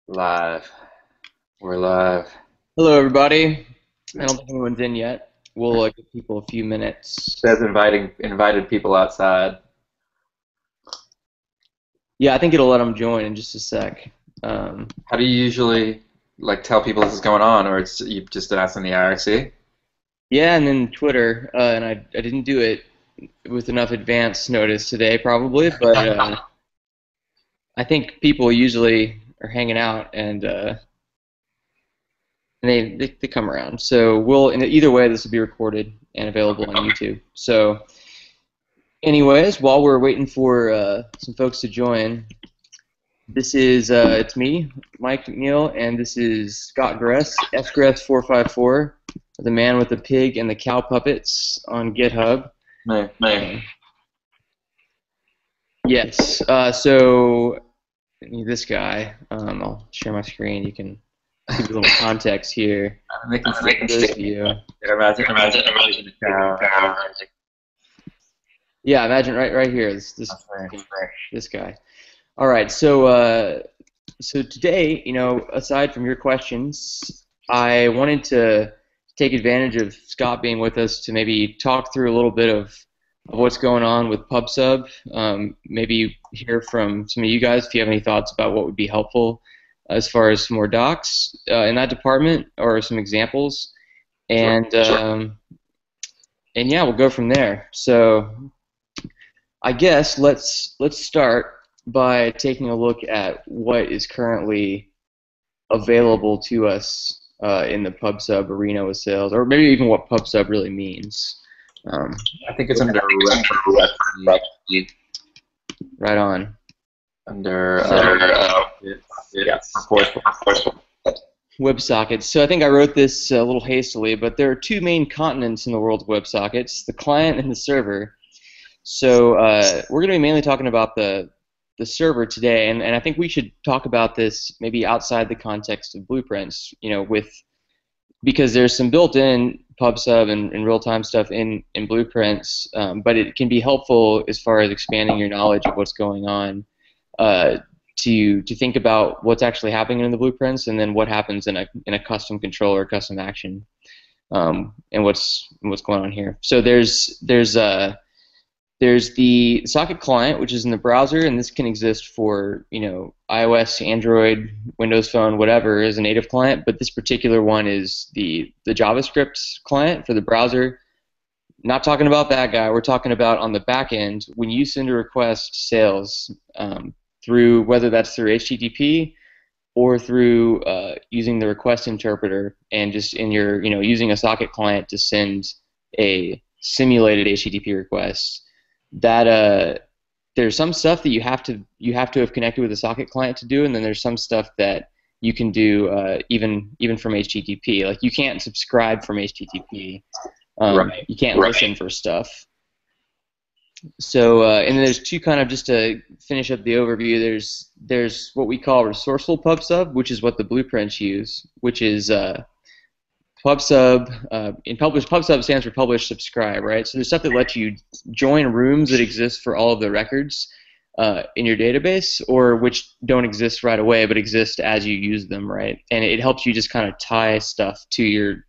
Live. We're live. Hello, everybody. I don't think anyone's in yet. We'll give people a few minutes. Says invited people outside. Yeah, I think it'll let them join in just a sec. How do you usually tell people this is going on, or it's you just ask in the IRC? Yeah, and then Twitter, and I didn't do it with enough advance notice today, probably, but I think people usually are hanging out and they come around. So and either way, this will be recorded and available on YouTube. So, anyways, while we're waiting for some folks to join. This is it's me, Mike McNeil, and this is Scott Gress, sgress454, the man with the pig and the cow puppets on GitHub. Me. Yes. So this guy, I'll share my screen. You can give a little context here. They can see For those of you. Imagine Yeah, imagine right here. This guy. All right. So today, aside from your questions, I wanted to take advantage of Scott being with us to maybe talk through a little bit of what's going on with PubSub. Maybe hear from some of you guys if you have any thoughts about what would be helpful as far as some more docs in that department or some examples. And and yeah, we'll go from there. So I guess let's start by taking a look at what is currently available to us in the PubSub arena with sales, or maybe even what PubSub really means. I think it's under Right on. under WebSockets. So I think I wrote this a little hastily, but there are two main continents in the world of WebSockets, the client and the server. So we're going to be mainly talking about the server today, and I think we should talk about this maybe outside the context of blueprints, because there's some built-in PubSub and real-time stuff in blueprints, but it can be helpful as far as expanding your knowledge of what's going on to think about what's actually happening in the blueprints and then what happens in a custom control or custom action, and what's going on here. So there's the socket client, which is in the browser, and this can exist for iOS, Android, Windows Phone, whatever is a native client. But this particular one is the JavaScript client for the browser. Not talking about that guy. We're talking about on the back end when you send a request to sales through whether that's through HTTP or through using the request interpreter and just in your using a socket client to send a simulated HTTP request. That there's some stuff that you have to have connected with a socket client to do, and then there's some stuff that you can do even from HTTP. Like you can't subscribe from HTTP. Right. You can't listen for stuff. So and then there's two kind of, just to finish up the overview. There's what we call resourceful PubSub, which is what the blueprints use, which is PubSub, PubSub stands for publish subscribe, right? So there's stuff that lets you join rooms that exist for all of the records in your database, or which don't exist right away but exist as you use them, right? And it helps you just kind of tie stuff to your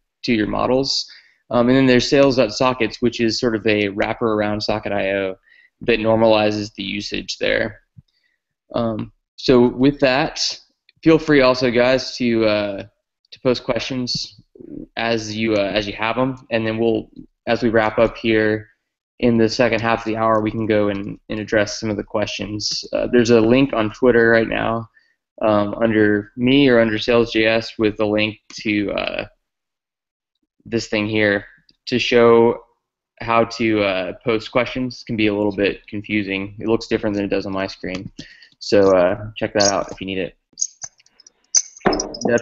models. And then there's sales.sockets, which is sort of a wrapper around Socket.io that normalizes the usage there. So with that, feel free also, guys, to post questions as you have them, and then as we wrap up here in the second half of the hour, we can go and address some of the questions. There's a link on Twitter right now under me or under Sails.js with a link to this thing here to show how to post questions. Can be a little bit confusing. It looks different than it does on my screen. So check that out if you need it.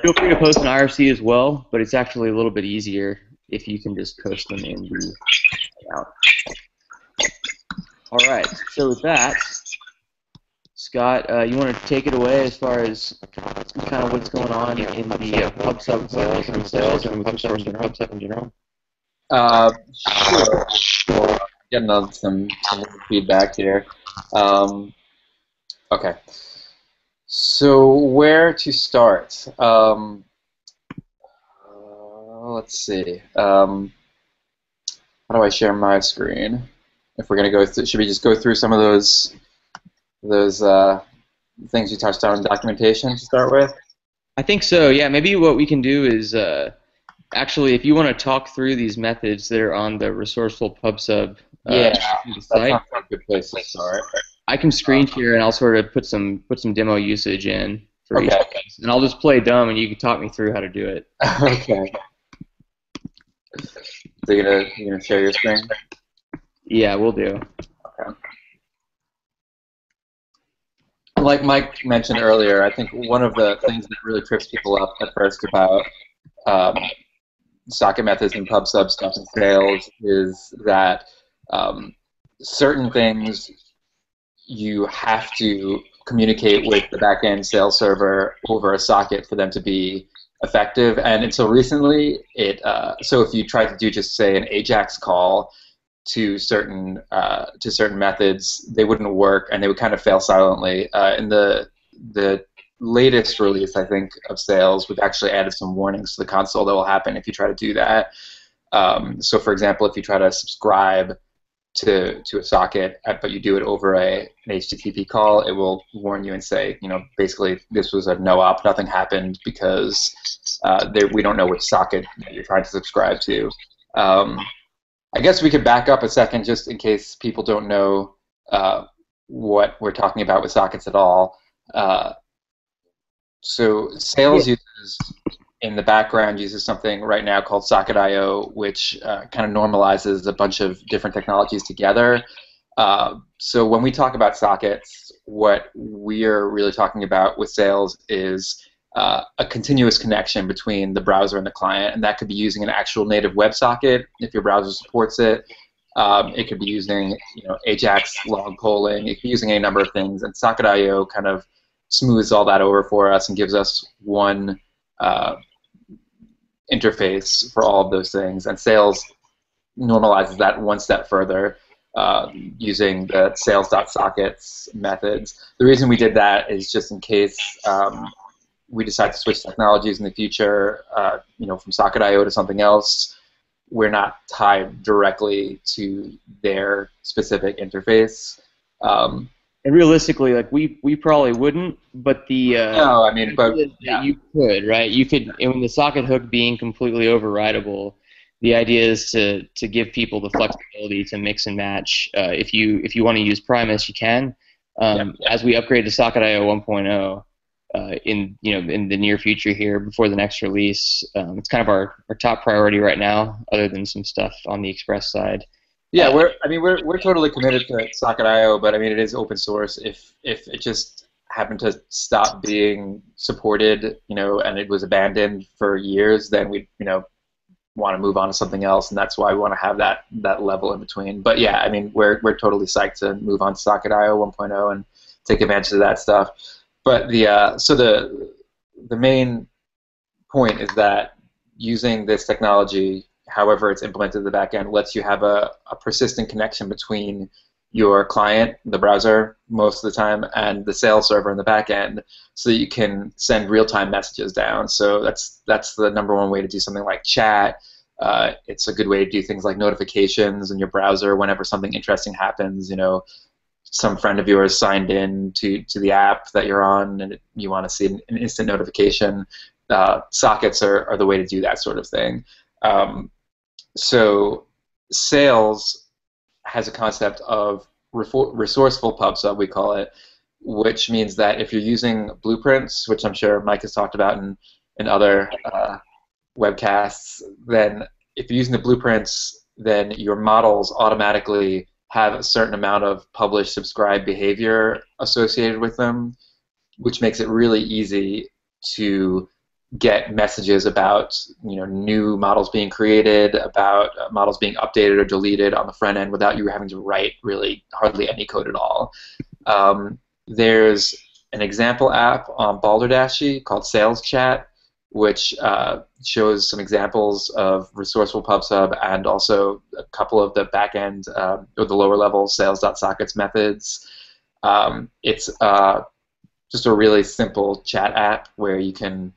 Feel free to post an IRC as well, but it's actually a little bit easier if you can just post them in the Hangout. All right, so with that, Scott, you want to take it away as far as kind of what's going on in the PubSub sales and with PubSub in general? Sure. Getting some feedback here. Okay. So where to start? Let's see. How do I share my screen? If we're gonna go through, should we just go through some of those things you touched on in documentation to start with? I think so. Yeah, maybe what we can do is actually, if you want to talk through these methods that are on the Resourceful Pub sub Yeah, that site, sounds like a good place to start. I can screen share and I'll sort of put some demo usage in for each Okay. of these, and I'll just play dumb, and you can talk me through how to do it. Okay. So you're gonna share your screen? Yeah, we'll do. Okay. Like Mike mentioned earlier, I think one of the things that really trips people up at first about um, socket methods and pub sub stuff in Sails is that um, certain things you have to communicate with the backend Sails server over a socket for them to be effective. And until recently, so if you try to do just say an AJAX call to certain methods, they wouldn't work and they would kind of fail silently. In the latest release, I think, of Sails, we've actually added some warnings to the console that will happen if you try to do that. So, for example, if you try to subscribe to a socket, but you do it over an HTTP call, it will warn you and say, basically this was a no-op, nothing happened because we don't know which socket that you're trying to subscribe to. I guess we could back up a second just in case people don't know what we're talking about with sockets at all. So Sails uses, in the background, uses something right now called Socket.io, which kind of normalizes a bunch of different technologies together. So when we talk about sockets, what we're really talking about with Sails is a continuous connection between the browser and the client, and that could be using an actual native WebSocket if your browser supports it. It could be using AJAX log polling. It could be using any number of things, and Socket.io kind of smooths all that over for us and gives us one interface for all of those things. And Sails normalizes that one step further using the Sails.sockets methods. The reason we did that is just in case we decide to switch technologies in the future, from Socket.io to something else, we're not tied directly to their specific interface. And realistically, like we probably wouldn't, but No, I mean, but yeah. you could, right? You could, and with the socket hook being completely overridable, the idea is to give people the flexibility to mix and match. If you want to use Primus, you can. As we upgrade to Socket.io 1.0 in the near future here, before the next release, it's kind of our top priority right now, other than some stuff on the Express side. Yeah, we're totally committed to Socket.io, but I mean it is open source. If it just happened to stop being supported, and it was abandoned for years, then we'd want to move on to something else, and that's why we want to have that level in between. But yeah, I mean we're totally psyched to move on to Socket.io 1.0 and take advantage of that stuff. But the main point is that using this technology, however it's implemented in the back end, lets you have a persistent connection between your client, the browser, most of the time, and the Sails server in the back end, so that you can send real-time messages down. So that's the number one way to do something like chat. It's a good way to do things like notifications in your browser whenever something interesting happens. Some friend of yours signed in to the app that you're on, and you want to see an instant notification. Sockets are the way to do that sort of thing. So Sails has a concept of resourceful pub sub, we call it, which means that if you're using blueprints, which I'm sure Mike has talked about in other webcasts, then if you're using the blueprints, then your models automatically have a certain amount of publish subscribe behavior associated with them, which makes it really easy to get messages about new models being created, about models being updated or deleted on the front end without you having to write really hardly any code at all. There's an example app on Balderdash called Sails Chat, which shows some examples of Resourceful Pub Sub and also a couple of the back-end or the lower level Sails.sockets methods. It's just a really simple chat app where you can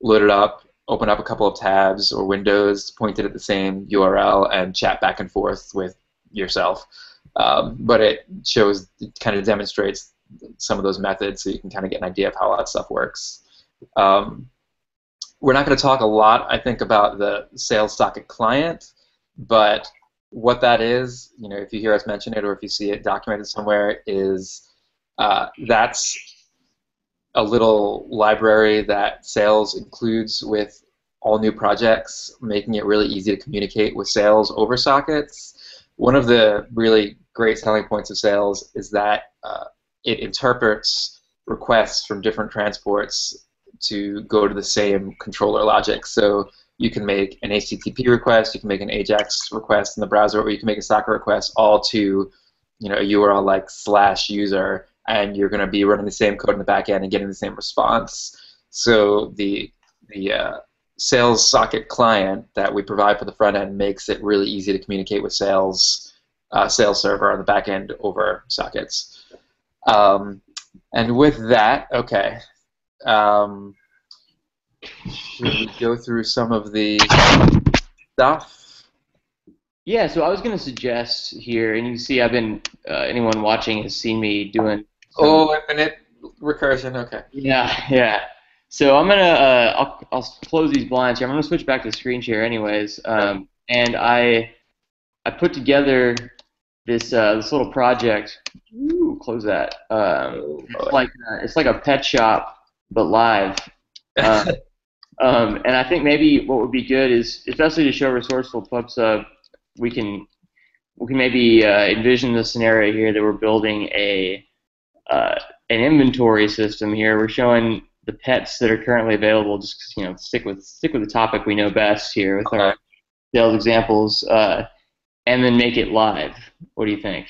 load it up, open up a couple of tabs or windows pointed at the same URL, and chat back and forth with yourself. But it kind of demonstrates some of those methods so you can kind of get an idea of how all that stuff works. We're not going to talk a lot, I think, about the Sails socket client, but what that is, if you hear us mention it or if you see it documented somewhere, is that's a little library that Sails includes with all new projects, making it really easy to communicate with Sails over sockets. One of the really great selling points of Sails is that it interprets requests from different transports to go to the same controller logic. So you can make an HTTP request, you can make an AJAX request in the browser, or you can make a socket request all to a URL like /user, and you're going to be running the same code in the back end and getting the same response. So the Sails socket client that we provide for the front end makes it really easy to communicate with Sails server on the back end over sockets. And with that, okay. Should we go through some of the stuff? Yeah, so I was going to suggest here, and you can see I've been, anyone watching has seen me doing... infinite recursion, okay. Yeah. So I'm going to, I'll close these blinds here. I'm going to switch back to screen share anyways. And I put together this little project. Ooh, close that. It's like a pet shop, but live. And I think maybe what would be good is, especially to show Resourceful Pub Sub, we can maybe envision the scenario here that we're building an inventory system here. We're showing the pets that are currently available. Just stick with the topic we know best here with our sales examples, and then make it live. What do you think?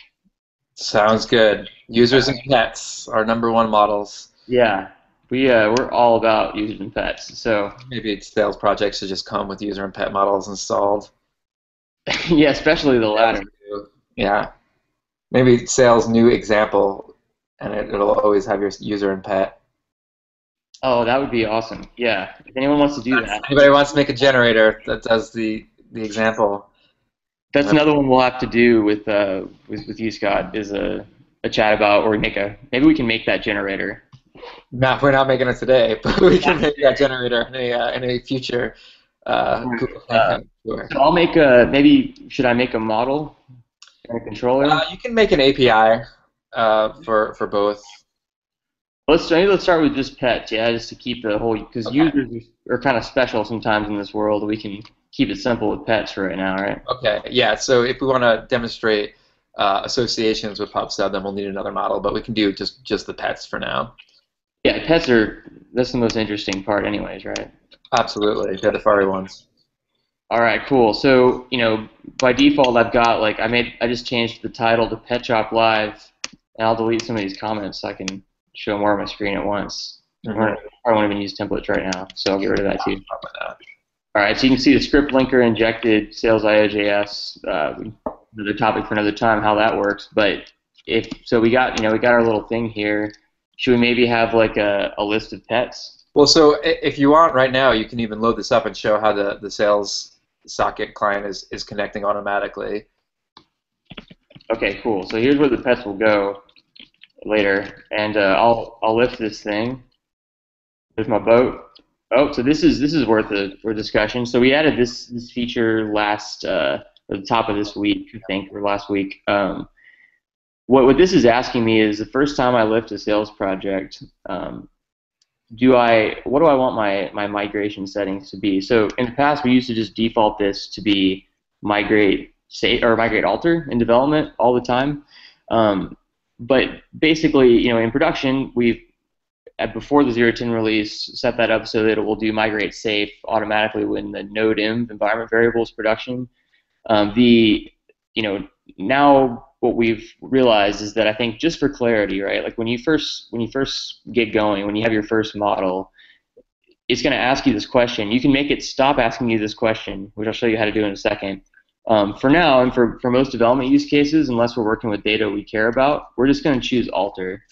Sounds good. Users and pets are #1 models. Yeah. We're all about users and pets. So maybe Sails projects should just come with user and pet models installed. Yeah, especially the latter. Yeah. Maybe Sails new example, and it'll always have your user and pet. Oh, that would be awesome. Yeah. If anyone wants to do that. Anybody wants to make a generator that does the example. That's another one we'll have to do with you, Scott, is a chat about, or maybe we can make that generator. No, we're not making it today, but we can make that generator in a future Google Hangout tour. So I'll make should I make a model and a controller? You can make an API for both. Let's start with just pets, just to keep the whole, because users are kind of special sometimes in this world. We can keep it simple with pets for right now, right? Okay, yeah. So if we want to demonstrate associations with PubSub, then we'll need another model, but we can do just the pets for now. Yeah, pets that's the most interesting part anyways, right? Absolutely, they're the furry ones. All right, cool. So, by default I've got, I just changed the title to Pet Shop Live, and I'll delete some of these comments so I can show more of my screen at once. I won't even use templates right now, so I'll get rid of that too. All right, so you can see the script linker injected, Sails.js, another topic for another time, how that works. But we got our little thing here. Should we maybe have like a list of pets? Well, so if you want right now, you can even load this up and show how the Sails socket client is connecting automatically. Okay, cool. So here's where the pets will go later, and I'll lift this thing. There's my boat. Oh, so this is worth a discussion. So we added this feature at the top of this week, I think, or last week. What this is asking me is the first time I lift a Sails project, what do I want my migration settings to be? So in the past, we used to just default this to be migrate alter in development all the time. But basically, in production, we've before the 0.10 release set that up so that it will do migrate safe automatically when the node env environment variable is production. Now what we've realized is that I think just for clarity, right? Like when you first get going, when you have your first model, it's going to ask you this question. You can make it stop asking you this question, which I'll show you how to do in a second. For now, and for most development use cases, unless we're working with data we care about, we're just going to choose alter.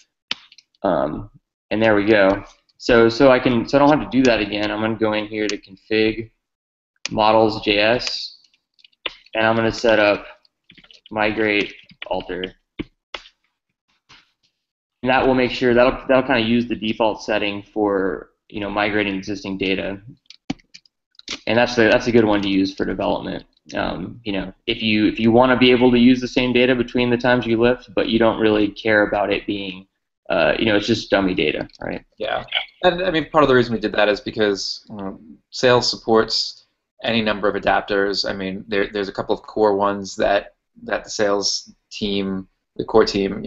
And there we go. So I don't have to do that again. I'm going to go in here to config models.js, and I'm going to set up migrate alter. And that will make sure that'll kind of use the default setting for migrating existing data, and that's a good one to use for development. If you want to be able to use the same data between the times you lift, but you don't really care about it being, it's just dummy data, right? Yeah, and I mean part of the reason we did that is because Sails supports any number of adapters. I mean there's a couple of core ones that the Sails team, the core team,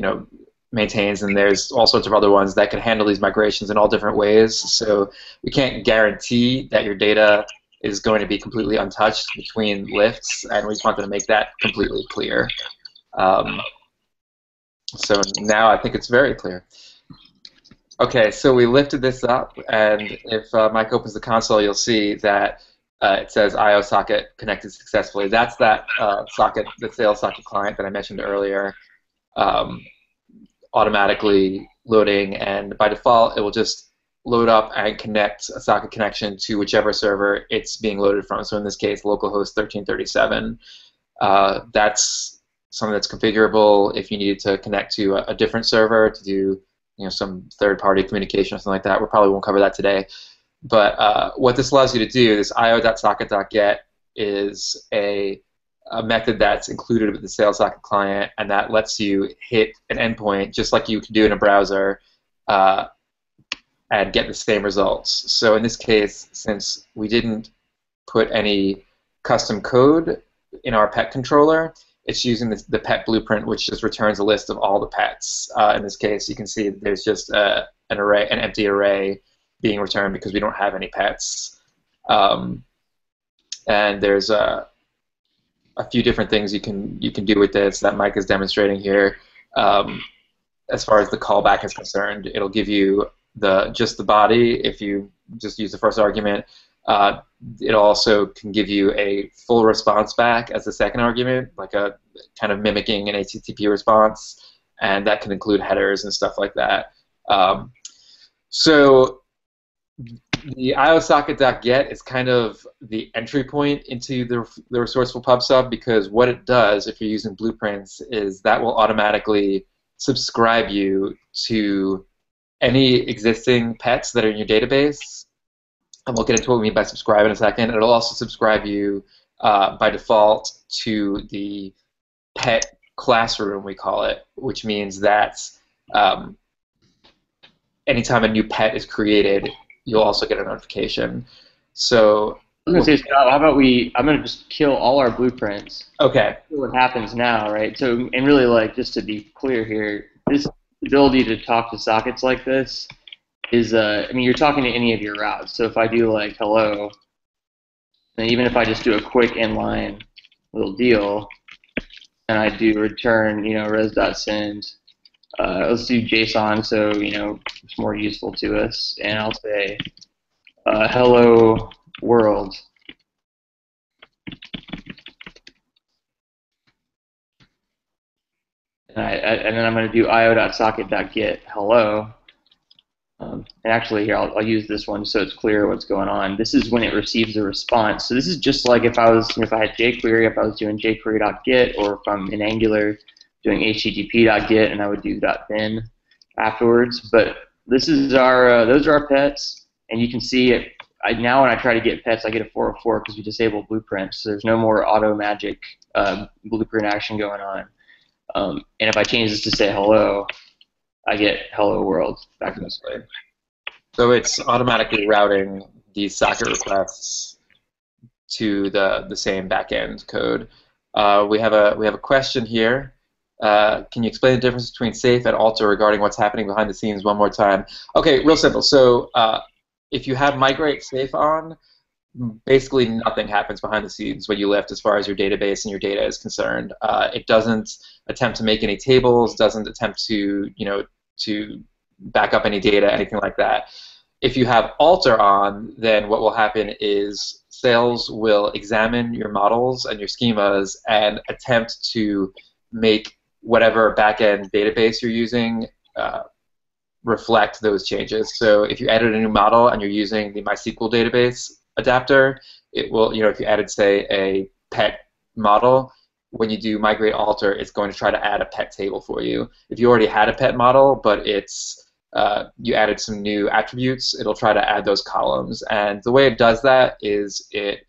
maintains, and there's all sorts of other ones that can handle these migrations in all different ways. So we can't guarantee that your data is going to be completely untouched between lifts, and we just wanted to make that completely clear. So now I think it's very clear. Okay, so we lifted this up, and if Mike opens the console, you'll see that it says I/O socket connected successfully. That's that socket, the Sails socket client that I mentioned earlier, automatically loading, and by default, it will just load up and connect a socket connection to whichever server it's being loaded from. So in this case, localhost 1337. That's something that's configurable if you needed to connect to a different server to do some third-party communication or something like that. We probably won't cover that today. But what this allows you to do, this io.socket.get, is a method that's included with the Sails socket client, and that lets you hit an endpoint just like you can do in a browser and get the same results. So in this case, since we didn't put any custom code in our pet controller, it's using the pet blueprint, which just returns a list of all the pets. In this case, you can see there's just an empty array being returned because we don't have any pets. And there's a few different things you can do with this that Mike is demonstrating here. As far as the callback is concerned, it'll give you just the body if you just use the first argument. It also can give you a full response back as the second argument, like a kind of mimicking an HTTP response, and that can include headers and stuff like that. So the iosocket.get is kind of the entry point into the Resourceful Pub sub, because what it does if you're using blueprints is that will automatically subscribe you to any existing pets that are in your database. And we'll get into what we mean by subscribe in a second. It'll also subscribe you by default to the pet classroom, we call it, which means that anytime a new pet is created, you'll also get a notification. So I'm gonna say, Scott, how about I'm gonna just kill all our blueprints. Okay. See what happens now, right? So, and really, like, just to be clear here, this ability to talk to sockets like this is, I mean, you're talking to any of your routes. So if I do like hello, and even if I just do a quick inline little deal, and I do return, res.send, let's do JSON, so it's more useful to us, and I'll say hello world. And then I'm going to do io.socket.get hello. And actually, here I'll use this one so it's clear what's going on. This is when it receives a response. So this is just like if I had jQuery, if I was doing jQuery.get, or if I'm in Angular doing http.get, and I would do .bin afterwards. But this is those are our pets, and you can see it. Now when I try to get pets, I get a 404 because we disabled blueprints. So there's no more auto magic blueprint action going on. And if I change this to say hello, I get hello world back this way. So it's automatically routing these socket requests to the same backend code. We have a question here. Can you explain the difference between safe and alter regarding what's happening behind the scenes one more time? Okay, real simple. So if you have migrate safe on, basically nothing happens behind the scenes when you lift as far as your database and your data is concerned. It doesn't attempt to make any tables, doesn't attempt to to back up any data, anything like that. If you have alter on, then what will happen is Sails will examine your models and your schemas and attempt to make whatever backend database you're using reflect those changes. So if you added a new model and you're using the MySQL database adapter, it will, if you added, say, a pet model, when you do migrate alter, it's going to try to add a pet table for you. If you already had a pet model, but you added some new attributes, it'll try to add those columns. And the way it does that is it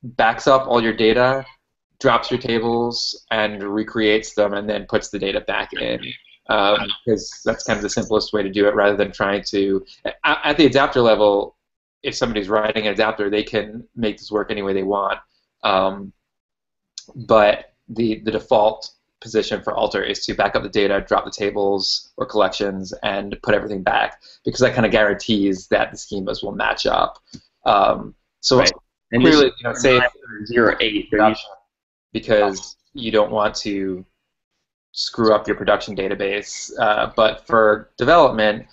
backs up all your data, drops your tables, and recreates them, and then puts the data back in. Because that's kind of the simplest way to do it, rather than trying to, at the adapter level, if somebody's writing an adapter, they can make this work any way they want. But the default position for alter is to back up the data, drop the tables or collections, and put everything back, because that kind of guarantees that the schemas will match up. So right. And clearly, say 0.8, because you don't want to screw up your production database. But for development,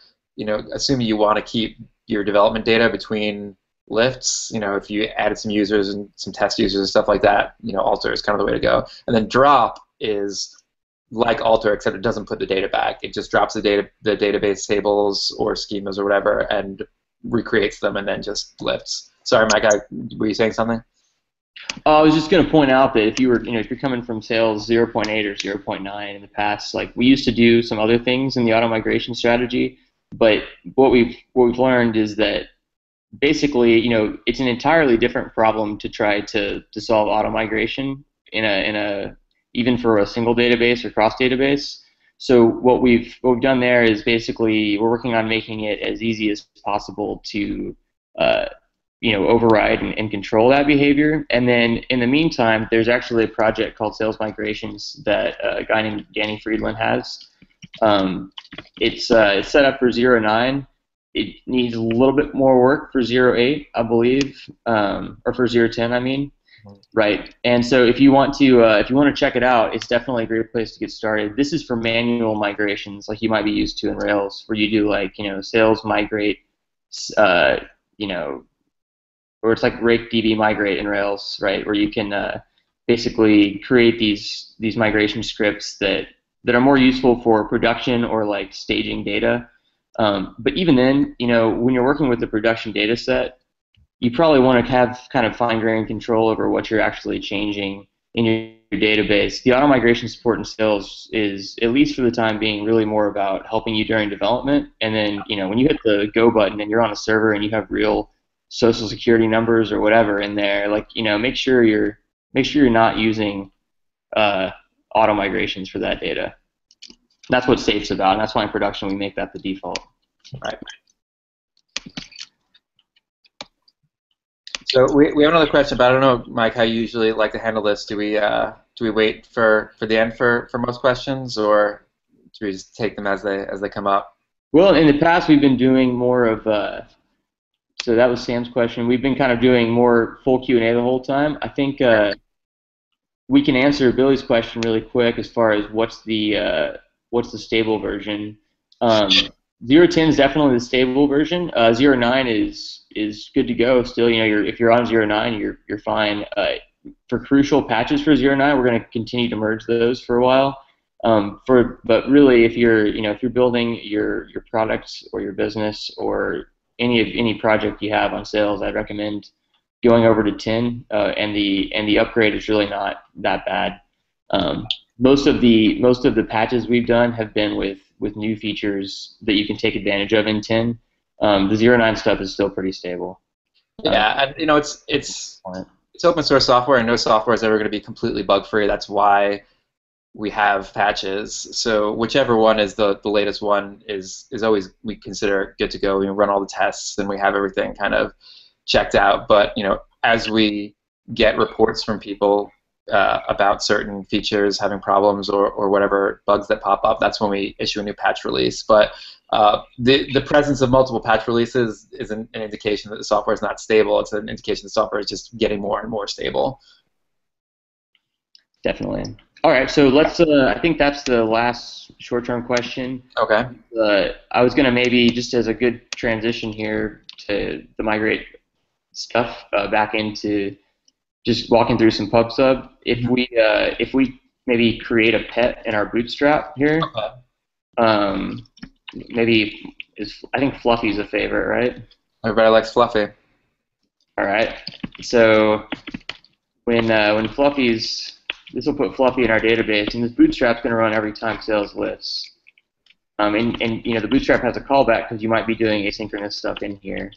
assuming you want to keep your development data between lifts, if you added some users and some test users and stuff like that, alter is kind of the way to go. And then drop is like alter, except it doesn't put the data back. It just drops the database tables or schemas or whatever and recreates them and then just lifts. Sorry, Mike, were you saying something? I was just going to point out that if you're coming from Sails 0.8 or 0.9 in the past, like we used to do some other things in the auto migration strategy, but what we've learned is that basically, it's an entirely different problem to try to solve auto migration even for a single database or cross database. So what we've done there is basically we're working on making it as easy as possible to override and control that behavior. And then in the meantime, there's actually a project called Sails Migrations that a guy named Danny Friedland has. It's set up for 0.9. It needs a little bit more work for 0.8, I believe, or for 0.10, I mean. Right. And so if you want to check it out, it's definitely a great place to get started. This is for manual migrations, like you might be used to in Rails, where you do Sails migrate, or it's like rake db migrate in Rails, right? Where you can basically create these migration scripts that are more useful for production or like staging data. But even then, when you're working with the production data set, you probably want to have kind of fine-grained control over what you're actually changing in your database. The auto migration support in Sails is, at least for the time being, really more about helping you during development. And then, when you hit the go button and you're on a server and you have real social security numbers or whatever in there, make sure you're not using auto migrations for that data. That's what safe's about, and that's why in production we make that the default. Right. So we have another question, but I don't know, Mike, how you usually like to handle this. Do we wait for the end for most questions, or do we just take them as they come up? Well, in the past we've been doing more of so that was Sam's question. We've been kind of doing more full Q&A the whole time. I think we can answer Billy's question really quick as far as what's the stable version. 0.10 is definitely the stable version. 0.9 is good to go still. If you're on 0.9, you're fine. For crucial patches for 0.9, we're going to continue to merge those for a while. But really, if you're building your product or your business or any project you have on Sails, I'd recommend going over to 10. And the upgrade is really not that bad. Most of the patches we've done have been with new features that you can take advantage of in 10. The 0.9 stuff is still pretty stable. Yeah, and it's open source software, and no software is ever going to be completely bug free. That's why we have patches. So whichever one is the latest one is always, we consider good to go. We run all the tests and we have everything kind of checked out. But as we get reports from people about certain features having problems or whatever bugs that pop up, that's when we issue a new patch release. But the presence of multiple patch releases isn't an indication that the software is not stable. It's an indication the software is just getting more and more stable. Definitely. All right, so let's. I think that's the last short-term question. Okay. I was going to maybe, just as a good transition here to the migrate stuff, back into just walking through some PubSub. If we maybe create a pet in our Bootstrap here. Okay. maybe I think Fluffy's a favorite, right? Everybody likes Fluffy. All right. So when Fluffy's, this will put Fluffy in our database, and this bootstrap's going to run every time sales lists. And you know the bootstrap has a callback because you might be doing asynchronous stuff in here.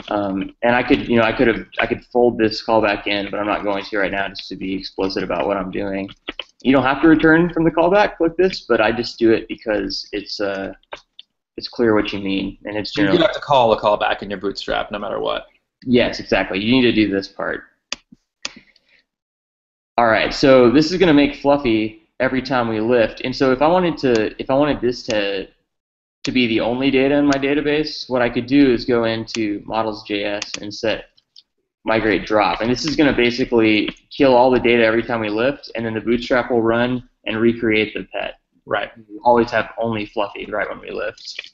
And I could fold this callback in, but I'm not going to right now just to be explicit about what I'm doing. You don't have to return from the callback like this, but I just do it because it's clear what you mean, and it's You generally. do have to call a callback in your bootstrap no matter what. Yes, exactly. You need to do this part. All right, so this is going to make Fluffy every time we lift, and so if I wanted this to be the only data in my database, what I could do is go into models.js and set migrate drop, and this is going to basically kill all the data every time we lift, and then the bootstrap will run and recreate the pet. Right. We always have only Fluffy right when we lift.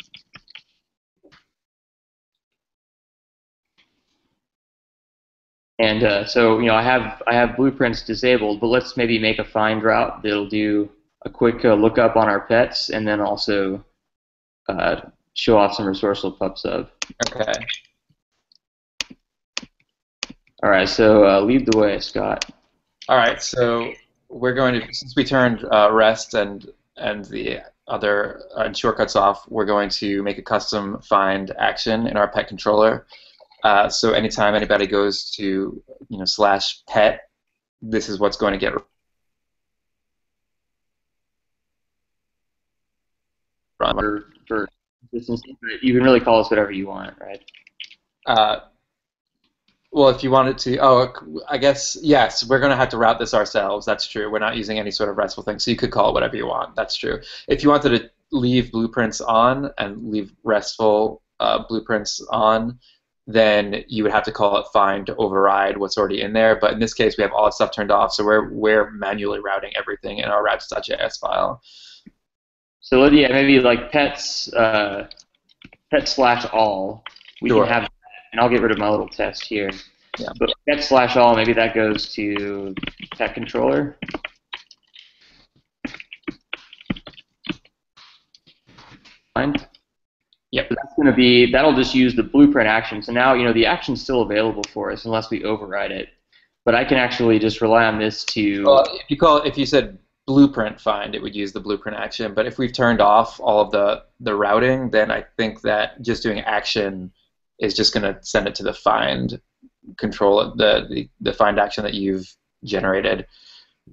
And so I have blueprints disabled, but let's maybe make a find route that'll do a quick lookup on our pets, and then also show off some resourceful pub sub. Okay. All right, so lead the way, Scott. All right, so we're going to, since we turned REST and the other shortcuts off, we're going to make a custom find action in our pet controller. So anytime anybody goes to /pet, this is what's going to get run. For consistency, but you can really call us whatever you want, right? Well, if you wanted to, I guess, yes, we're going to have to route this ourselves. That's true. We're not using any sort of RESTful thing, so you could call it whatever you want. That's true. If you wanted to leave blueprints on and leave RESTful blueprints on, then you would have to call it find to override what's already in there. But in this case, we have all that stuff turned off, so we're manually routing everything in our routes.js file. So yeah, maybe like pets pet/all. We Sure. can have that, and I'll get rid of my little test here. Yeah. But pet/all, maybe that goes to pet controller. Find. Yep. So that'll just use the blueprint action. So now the action's still available for us unless we override it. But I can actually just rely on this to. Well, if you said blueprint find, it would use the blueprint action. But if we've turned off all of the routing, then I think that just doing action is just going to send it to the find control, the find action that you've generated.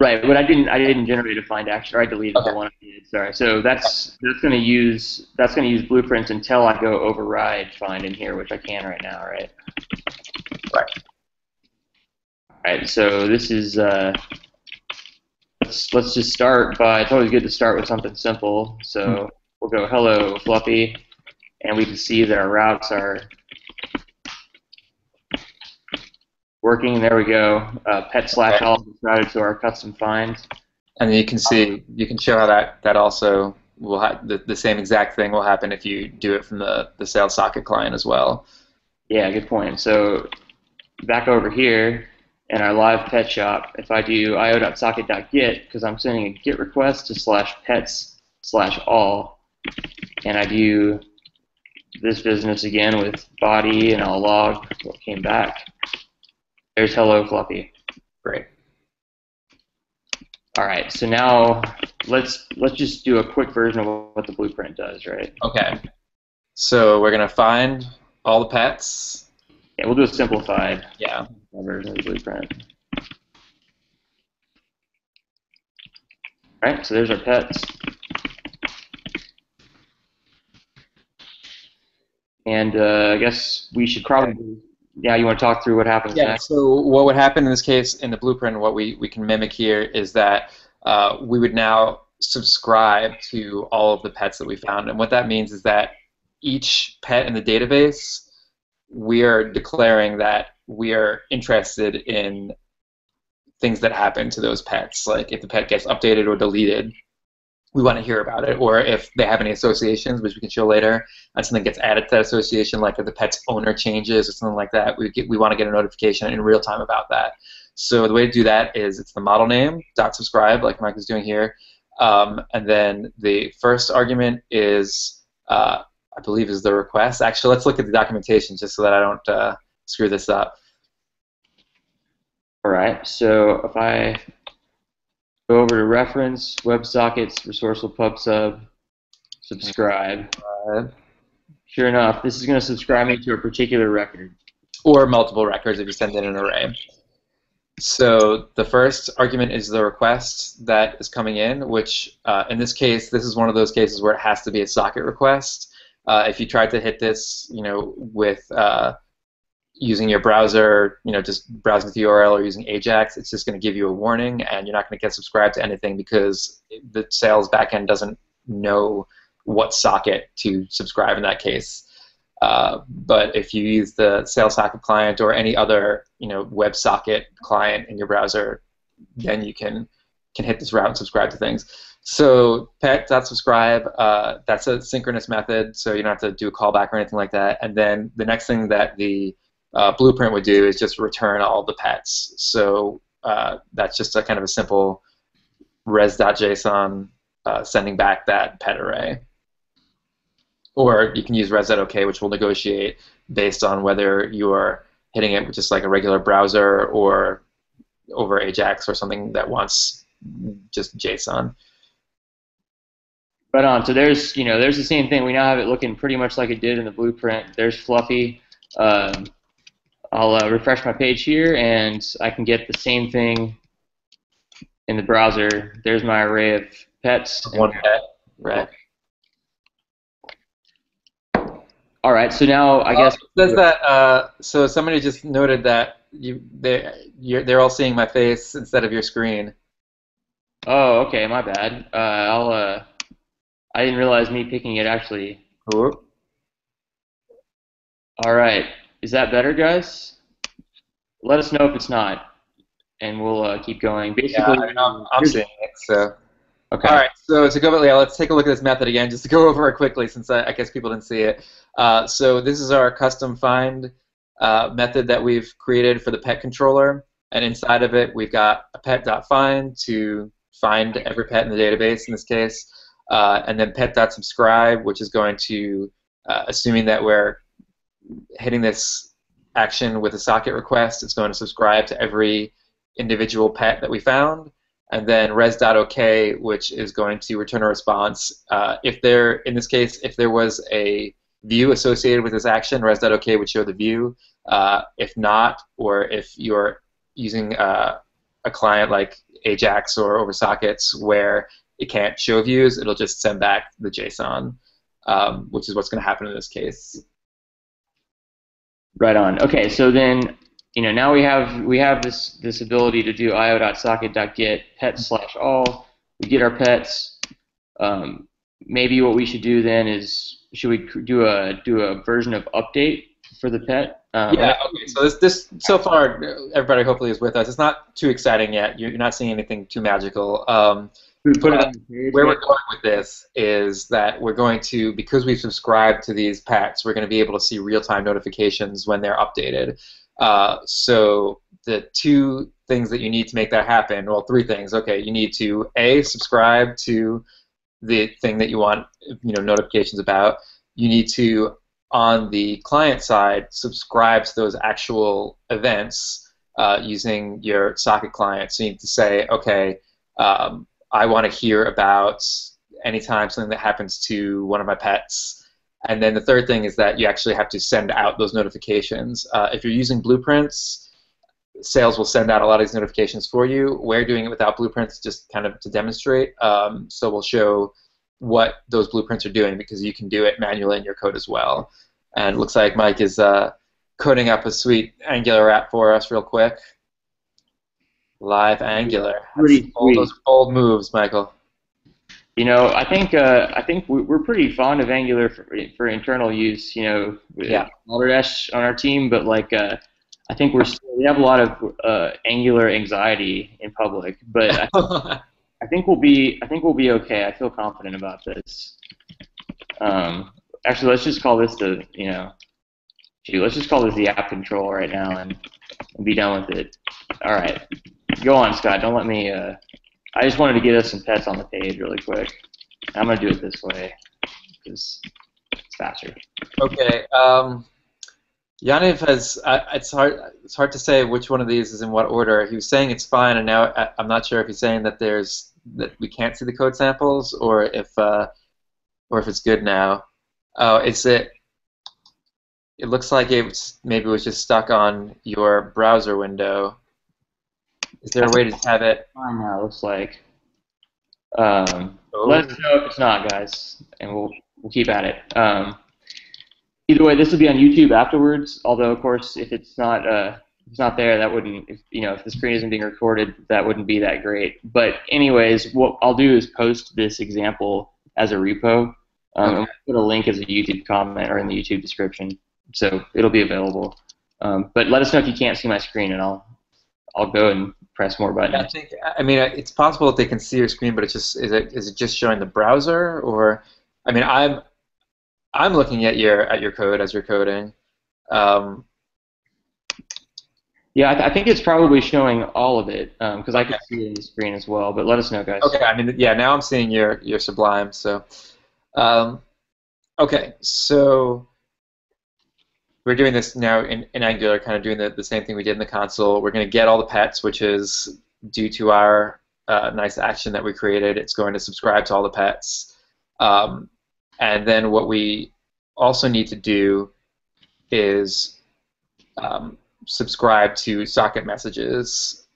Right, but I didn't generate a find action, or I deleted Okay. the one I did. Sorry. So that's going to use blueprints until I go override find in here, which I can right now, right? Right. All right. So this is let's just start by. It's always good to start with something simple. So we'll go hello Fluffy, and we can see that our routes are working. There we go. Pet/all is routed to our custom find. And then you can show how that also will the same exact thing will happen if you do it from the Sails socket client as well. Yeah, good point. So back over here in our live pet shop, if I do io.socket.get, because I'm sending a GET request to /pets/all, and I do this business again with body, and I'll log what came back. There's hello Fluffy. Great. All right, so now let's just do a quick version of what the blueprint does, right? Okay. So we're going to find all the pets. Yeah, we'll do a simplified Yeah. version of the blueprint. All right, so there's our pets. And I guess we should probably, yeah, you want to talk through what happens Yeah, next? so what would happen in this case in the blueprint, what we can mimic here is that we would now subscribe to all of the pets that we found. And what that means is that each pet in the database, we are declaring that we are interested in things that happen to those pets. Like if the pet gets updated or deleted, we want to hear about it. Or if they have any associations, which we can show later, and something gets added to that association, like if the pet's owner changes or something like that, we want to get a notification in real time about that. So the way to do that is it's the model name .subscribe, like Mike is doing here, and then the first argument is I believe is the request. Actually, let's look at the documentation just so that I don't screw this up. All right, so if I go over to reference, WebSockets, Resourceful Pub Sub, subscribe. Sure enough, this is going to subscribe me to a particular record. Or multiple records if you send in an array. So the first argument is the request that is coming in, which in this case, this is one of those cases where it has to be a socket request. If you tried to hit this, with using your browser, just browsing the URL or using Ajax, it's just going to give you a warning, and you're not going to get subscribed to anything because the Sails backend doesn't know what socket to subscribe in that case. But if you use the Sails socket client or any other WebSocket client in your browser, then you can hit this route and subscribe to things. So pet.subscribe, that's a synchronous method, so you don't have to do a callback or anything like that. And then the next thing that the blueprint would do is just return all the pets. So that's just a kind of a simple res.json sending back that pet array. Or you can use res.ok, which will negotiate based on whether you are hitting it with just like a regular browser or over Ajax or something that wants just JSON. Right on. So there's the same thing. We now have it looking pretty much like it did in the blueprint. There's Fluffy. I'll refresh my page here, and I can get the same thing in the browser. There's my array of pets. One pet, right? All right. So now I guess does that. So somebody just noted that they're all seeing my face instead of your screen. Oh, okay. My bad. I didn't realize me picking it actually. Ooh. All right. Is that better, guys? Let us know if it's not, and we'll keep going. Basically, yeah, I'm seeing it. So. Okay. All right. So to go, let's take a look at this method again, just to go over it quickly, since I guess people didn't see it. So this is our custom find method that we've created for the pet controller, and inside of it, we've got a pet.find to find every pet in the database in this case, and then pet.subscribe, which is going to, assuming that we're hitting this action with a socket request, it's going to subscribe to every individual pet that we found, and then res.ok, which is going to return a response. In this case, if there was a view associated with this action, res.ok would show the view. If not, or if you're using a client like Ajax or over sockets where it can't show views, it'll just send back the JSON, which is what's going to happen in this case. Right on. Okay, so then now we have this ability to do io.socket.get pet/all. We get our pets. Maybe what we should do then is, should we do a version of update for the pet? Yeah. Okay. So this so far, everybody hopefully is with us. It's not too exciting yet. You're not seeing anything too magical. Put it on the page, where we're going with this is that we're going to, because we've subscribed to these pets, we're going to be able to see real-time notifications when they're updated. So the two things that you need to make that happen, well, three things. Okay, you need to subscribe to the thing that you want, notifications about. You need to, on the client side, subscribe to those actual events using your socket client. So you need to say, okay, I want to hear about anytime something that happens to one of my pets. And then the third thing is that you actually have to send out those notifications. If you're using blueprints, Sails will send out a lot of these notifications for you. We're doing it without blueprints just kind of to demonstrate. So we'll show what those blueprints are doing, because you can do it manually in your code as well. And it looks like Mike is coding up a sweet Angular app for us real quick. Live Angular. All those bold moves, Michael. I think we're pretty fond of Angular for internal use. Yeah. Autodesk on our team, but I think we have a lot of Angular anxiety in public. But I think we'll be okay. I feel confident about this. Actually, let's just call this let's just call this the app control right now and be done with it. All right. Go on, Scott. Don't let me. I just wanted to get us some pets on the page really quick. I'm going to do it this way, because It's faster. Okay. Yaniv has. It's hard to say which one of these is in what order. He was saying it's fine, and now I'm not sure if he's saying that that we can't see the code samples, or if it's good now. Oh, is it? It looks like maybe was just stuck on your browser window. Is there a way to have it? Fine now, it looks like. Oh, Let us know if it's not, guys, and we'll keep at it. Either way, this will be on YouTube afterwards. Although, of course, if it's not there, that wouldn't. If the screen isn't being recorded, that wouldn't be that great. But anyways, what I'll do is post this example as a repo, and we'll put a link as a YouTube comment or in the YouTube description, so it'll be available. But let us know if you can't see my screen, and I'll go and press more buttons. I mean, it's possible that they can see your screen, but it's just is it just showing the browser, or I mean, I'm looking at your code as you're coding. Yeah, I think it's probably showing all of it because I can see it in the screen as well. But let us know, guys. Okay, I mean, yeah, now I'm seeing your Sublime. So, okay, so we're doing this now in Angular, kind of doing the same thing we did in the console. We're going to get all the pets, which is due to our nice action that we created. It's going to subscribe to all the pets. And then what we also need to do is subscribe to socket messages.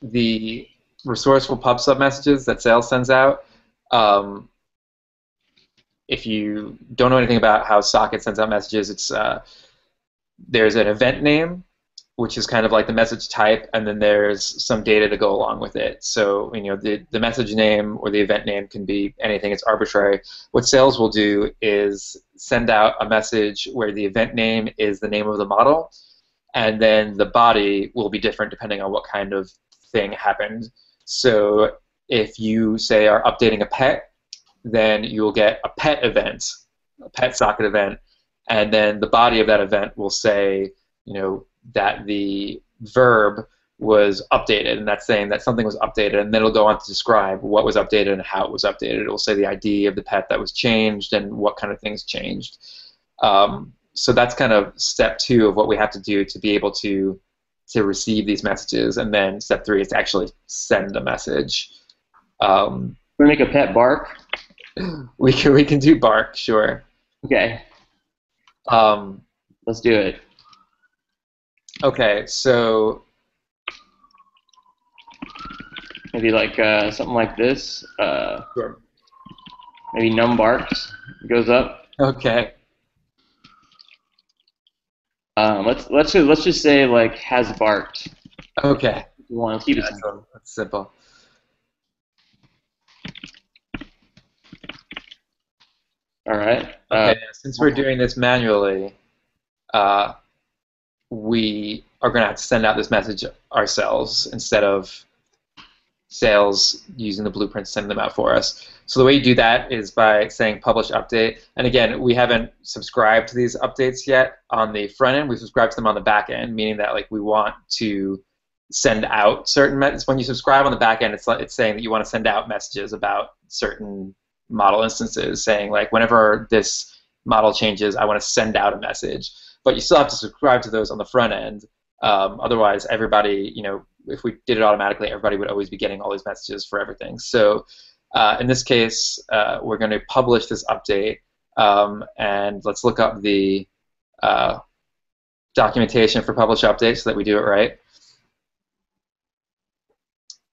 The Resourceful Pub sub messages that Sails sends out, if you don't know anything about how Socket sends out messages, there's an event name, which is kind of like the message type, and then there's some data to go along with it. So the message name or the event name can be anything. It's arbitrary. What Sails will do is send out a message where the event name is the name of the model, and then the body will be different depending on what kind of thing happened. So if you, say, are updating a pet, then you'll get a pet event, a pet socket event, and then the body of that event will say, that the verb was updated, and that's saying that something was updated, and then it'll go on to describe what was updated and how it was updated. It will say the ID of the pet that was changed and what kind of things changed. So that's kind of step 2 of what we have to do to be able to receive these messages, and then step 3 is to actually send a message. We make a pet bark. We can do bark, sure. Okay. Let's do it. Okay, so maybe like something like this. Sure. Maybe num barks goes up. Okay. Let's just say like has barked. Okay. You want to keep it simple. That's simple. All right. Okay. Since we're doing this manually, we are going to have to send out this message ourselves instead of Sails using the blueprints to send them out for us. So the way you do that is by saying publish update. And again, we haven't subscribed to these updates yet on the front end. We subscribe to them on the back end, meaning that we want to send out certain messages. When you subscribe on the back end, it's saying that you want to send out messages about certain model instances, saying whenever this model changes, I want to send out a message. But you still have to subscribe to those on the front end. Otherwise, everybody, if we did it automatically, everybody would always be getting all these messages for everything. So in this case, we're going to publish this update, and let's look up the documentation for publish update so that we do it right.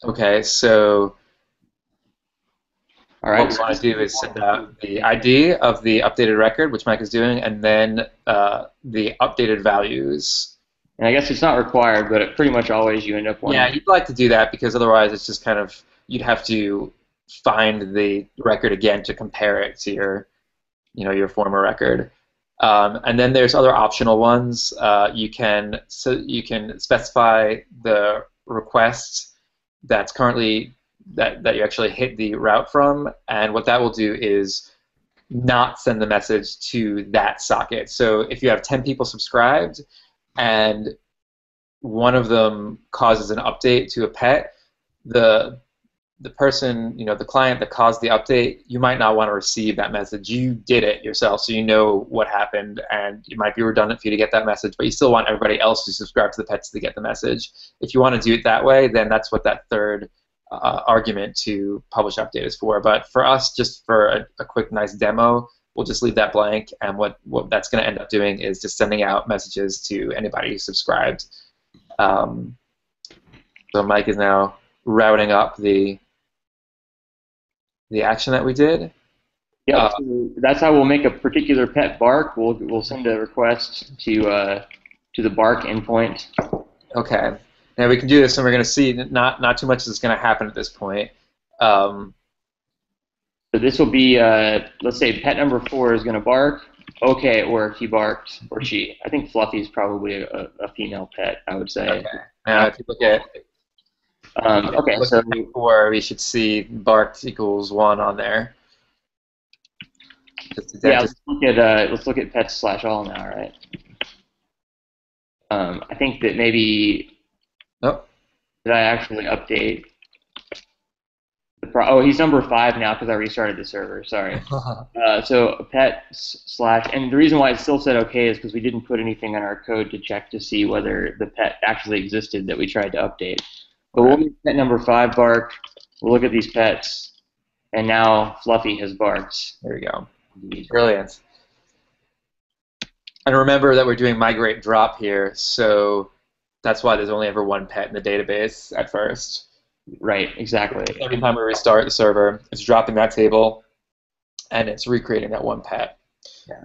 Okay, so all right. What we want to do is send out the ID of the updated record, which Mike is doing, and then the updated values. And I guess it's not required, but pretty much always you end up wanting. Yeah, you'd like to do that because otherwise it's just kind of, you'd have to find the record again to compare it to your former record. And then there's other optional ones. You can specify the request that's currently that you actually hit the route from, and what that will do is not send the message to that socket. So if you have 10 people subscribed and one of them causes an update to a pet, the the person, the client that caused the update, you might not want to receive that message. You did it yourself, so you know what happened, and it might be redundant for you to get that message, but you still want everybody else who subscribed to the pets to get the message. If you want to do it that way, then that's what that third argument to publish update is for. But for us, just for a quick, nice demo, we'll just leave that blank, and what that's going to end up doing is just sending out messages to anybody who subscribed. So Mike is now routing up the action that we did. Yeah, so that's how we'll make a particular pet bark. We'll send a request to the bark endpoint. Okay. Now we can do this, and we're going to see not too much is going to happen at this point. So this will be, let's say pet number 4 is going to bark. Okay, it worked. He barked, or she. I think Fluffy is probably a female pet, I would say. Okay. Now if you look at so 4, we should see barked equals 1 on there. Yeah, let's look at pets/all now, right? I think that maybe. Oh. Did I actually update? Oh, he's number 5 now because I restarted the server. Sorry. So pet / and the reason why it still said okay is because we didn't put anything on our code to check to see whether the pet actually existed that we tried to update. But we'll make pet number 5 bark. We'll look at these pets, and now Fluffy has barked. There we go. Brilliant. And remember that we're doing migrate drop here, so that's why there's only ever 1 pet in the database at first. Right, exactly. Every time we restart the server, it's dropping that table, and it's recreating that 1 pet. Yeah.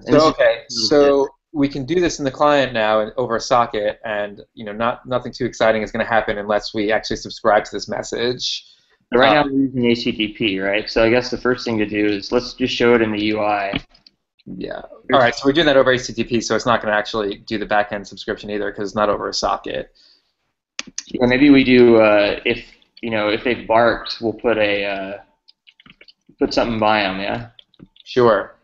So we can do this in the client now over a socket, and nothing too exciting is going to happen unless we actually subscribe to this message. So right now we're using HTTP, right? So I guess the first thing to do is let's just show it in the UI. Yeah. All right. So we're doing that over HTTP, so it's not going to actually do the backend subscription either because it's not over a socket. Yeah, maybe we do if they've barked, we'll put put something by them. Yeah. Sure.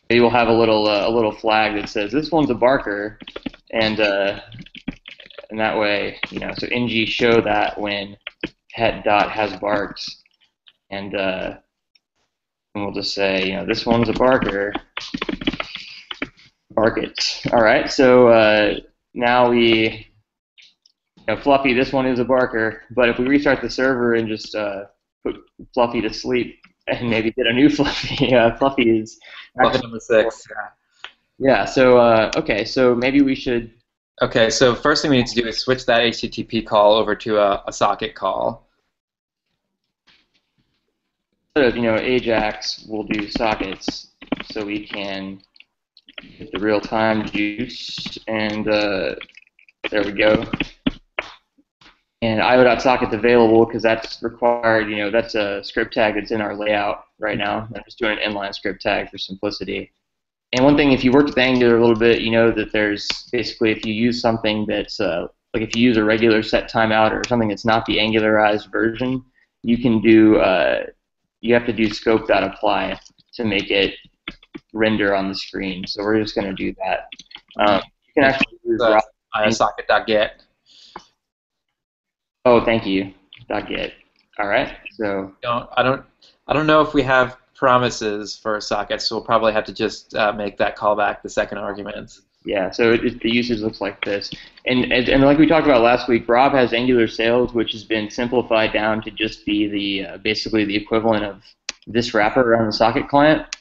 Maybe we'll have a little flag that says this one's a barker, and that way, so ng show that when pet.has barked, and we'll just say, this one's a barker, bark it. All right, so now we, Fluffy, this one is a barker, but if we restart the server and just put Fluffy to sleep and maybe get a new Fluffy, Fluffy is Fluffy number 6. Yeah. So okay, so maybe we should. Okay, so first thing we need to do is switch that HTTP call over to a socket call. Instead of Ajax, we'll do sockets, so we can get the real-time juice, and there we go. And io.socket's available because that's required. That's a script tag that's in our layout right now. I'm just doing an inline script tag for simplicity. And one thing, if you worked with Angular a little bit, you know that there's basically, if you use something that's like if you use a regular set timeout or something that's not the Angularized version, you can do you have to do scope.apply to make it render on the screen. So we're just going to do that. You can actually use socket.get. Oh, thank you. .get. All right. So I don't know if we have promises for sockets, so we'll probably have to just make that callback the second argument. Yeah, so the usage looks like this. And like we talked about last week, Rob has Angular Sails, which has been simplified down to just be the basically the equivalent of this wrapper around the socket client.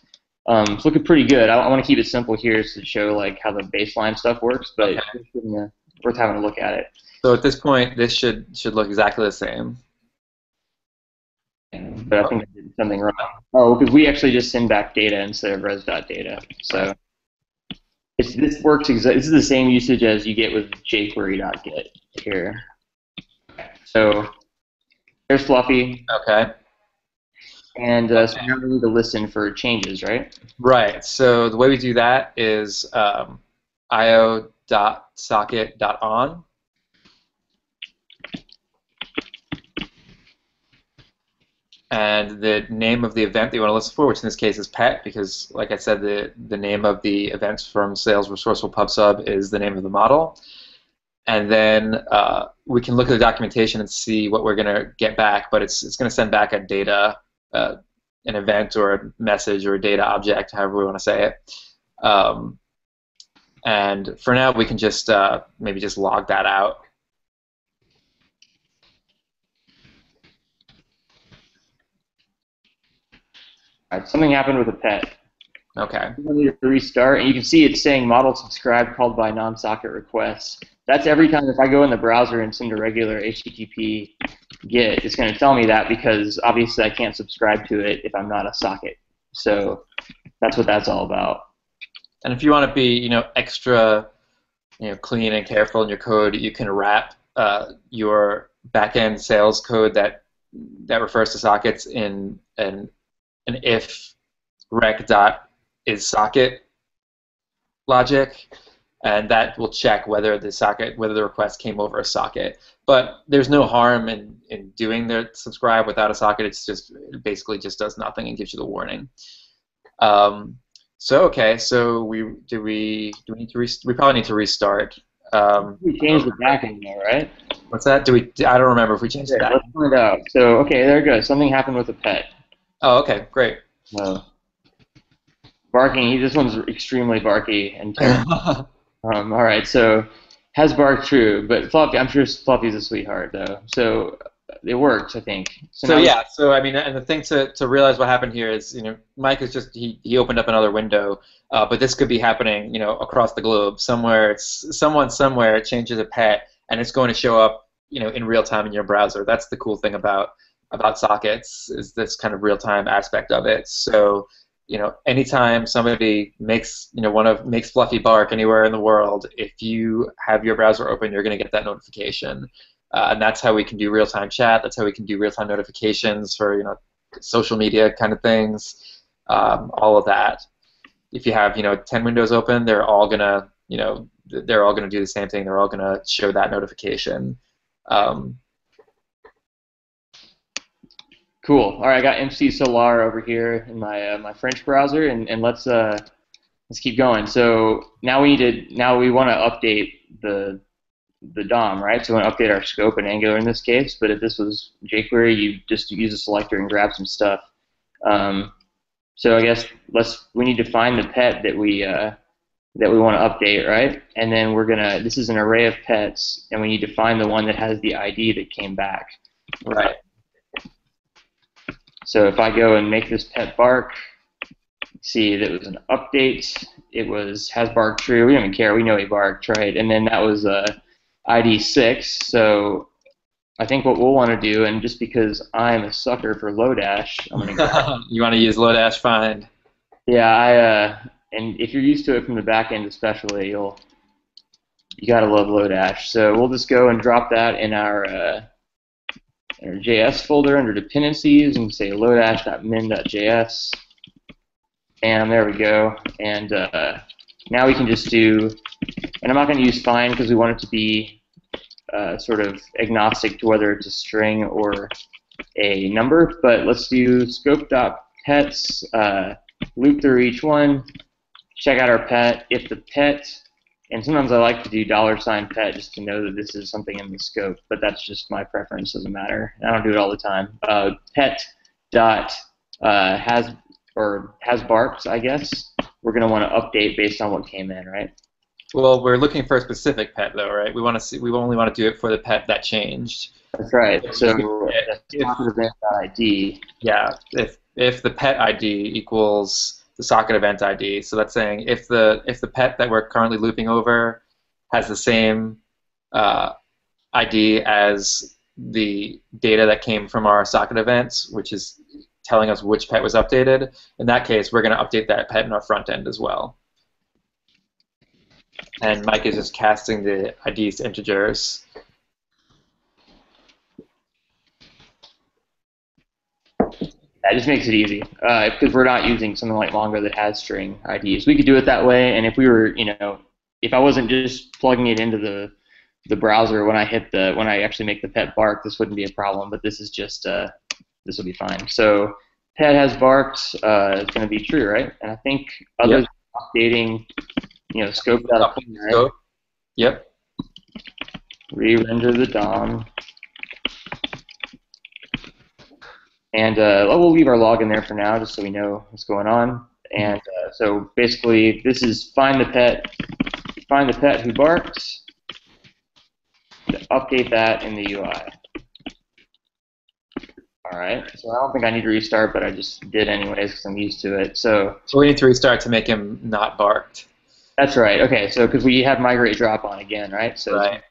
It's looking pretty good. I want to keep it simple here to show like how the baseline stuff works, but it's worth having a look at it. So at this point, this should look exactly the same. But I think I did something wrong. Oh, because we actually just send back data instead of res.data. So this works. This is the same usage as you get with jQuery.get here. So there's Fluffy. Okay. And so now we need to listen for changes, right? Right. So the way we do that is io.socket.on. And the name of the event that you want to listen for, which in this case is pet, because like I said, the name of the events from Sails Resourceful Pub Sub is the name of the model. and then we can look at the documentation and see what we're going to get back. But it's going to send back a data, an event or a message or a data object, however we want to say it. And for now, we can just maybe just log that out. All right, something happened with a pet. Okay. You need to restart, and you can see it's saying model subscribe called by non-socket request. That's every time if I go in the browser and send a regular HTTP GET, it's going to tell me that because obviously I can't subscribe to it if I'm not a socket. So that's what that's all about. And if you want to be, extra, clean and careful in your code, you can wrap your backend Sails code that refers to sockets in an if rec dot is socket logic, and that will check whether the request came over a socket. But there's no harm in doing the subscribe without a socket. It basically just does nothing and gives you the warning. So we probably need to restart. We changed the backend though, right? What's that? I don't remember if we changed that. Let's find out. So okay, there it goes. Something happened with a pet. Oh, okay, great. Barking. This one's extremely barky and terrible. All right, so has barked true, but Fluffy. I'm sure Fluffy's a sweetheart though. So it works, I think. So I mean, and the thing to realize what happened here is, Mike is just he opened up another window, but this could be happening, across the globe. Someone somewhere changes a pet, and it's going to show up, in real time in your browser. That's the cool thing about sockets, is this kind of real time aspect of it. So, anytime somebody makes Fluffy bark anywhere in the world, if you have your browser open, you're going to get that notification. And that's how we can do real-time chat. That's how we can do real-time notifications for social media kind of things. All of that. If you have 10 windows open, they're all gonna do the same thing. They're all gonna show that notification. Cool. All right, I got MC Solar over here in my my French browser, and let's keep going. So now we want to update the DOM, right? So we want to update our scope in Angular in this case, but if this was jQuery, you just use a selector and grab some stuff. So I guess we need to find the pet that we want to update, right? And then this is an array of pets, and we need to find the one that has the ID that came back. Right. So if I go and make this pet bark, see that it was an update. It has barked true. We don't even care. We know he barked, right? And then that was ID 6, so I think what we'll want to do, and just because I'm a sucker for Lodash, I'm going to go. You want to use Lodash find? Yeah, and if you're used to it from the back end especially, you gotta love Lodash. So we'll just go and drop that in our JS folder under dependencies and say lodash.min.js, and there we go. And now we can just do. And I'm not going to use find because we want it to be sort of agnostic to whether it's a string or a number, but let's do scope.pets, loop through each one, check out our pet. If the pet, and sometimes I like to do $pet just to know that this is something in the scope, but that's just my preference, doesn't matter. I don't do it all the time. Pet dot has barked, I guess. We're going to want to update based on what came in, right? Well, we're looking for a specific pet, though, right? We only want to do it for the pet that changed. That's right. So ID. Yeah, if the pet ID equals the socket event ID, so that's saying if the pet that we're currently looping over has the same ID as the data that came from our socket events, which is telling us which pet was updated, in that case, we're going to update that pet in our front end as well. And Mike is just casting the IDs to integers. That just makes it easy because we're not using something like Mongo that has string IDs. We could do it that way, and if we were, if I wasn't just plugging it into the browser when I actually make the pet bark, this wouldn't be a problem. But this is just this will be fine. So pet has barked. It's going to be true, right? And I think others updating, scope that up. Right? Yep. re-render the DOM. And we'll leave our log in there for now, just so we know what's going on. And so basically, this is find the pet who barks, update that in the UI. All right. So I don't think I need to restart, but I just did anyways because I'm used to it. So we need to restart to make him not barked. That's right. Okay. So because we have migrate drop on again, right? So right.